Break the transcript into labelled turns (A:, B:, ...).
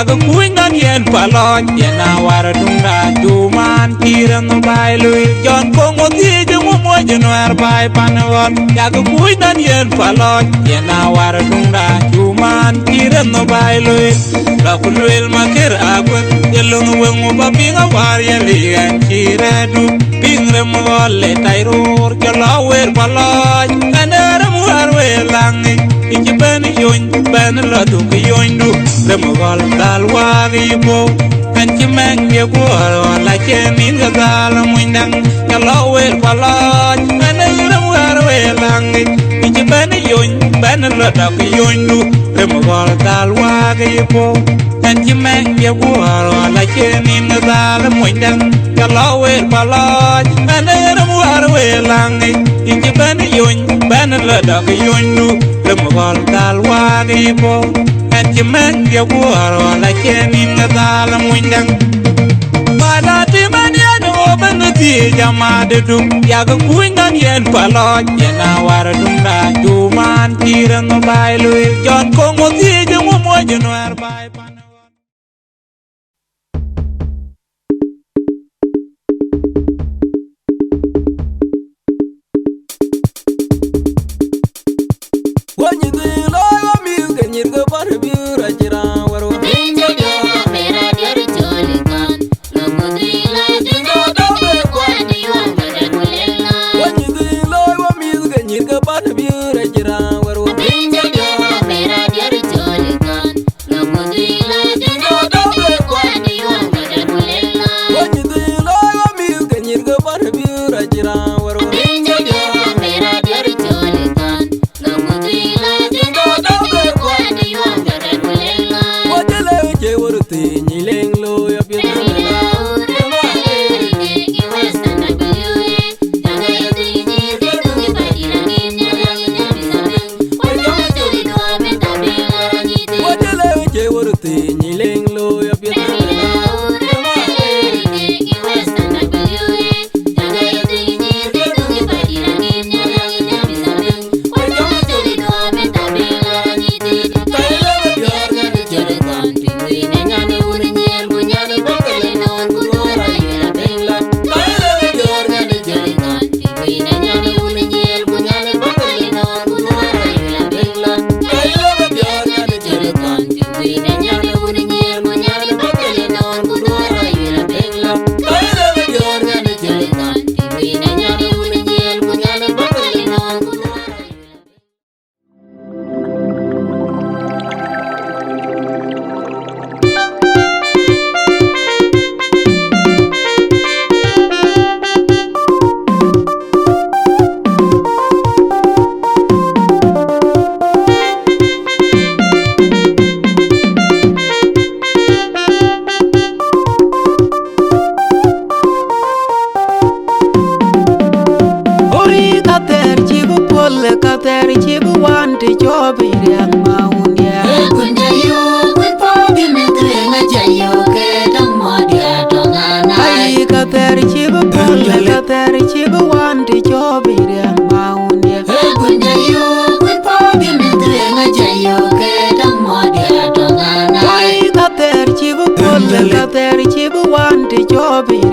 A: yaga kuingan yen paloj yena wara dunda tuman kiran no bailu jon kongo tije mo mojenwer bai panwon yaga kuingan yen paloj yena wara dunda tuman kiran no bailu lakulwel makir agwen yelung wengu babinga war yeligan kiredu pingre molle tairur jolawer paloj anara muar welangi inji ben yoin ben ladu yoindu remogol dalwa gibo kanchi meng ye gwar la chemin gadal muindang jolawer paloj anara muar welangi inji ben yoin ben ladu yoindu remogol dalwa gibo kanchi meng ye gwar la chemin gadal muindang jolawer paloj anara muar welangi inji ben yoin ben ladu yoindu remogol dalwa gibo kanchi meng ye gwar la chemin gadal muindang mala timania no benati jamade dum yaga kuingan yen paloj yena wara dunda tuman kiran no bailu jon kongo tije mo mojenwer bai
B: Chibu wan ti jobi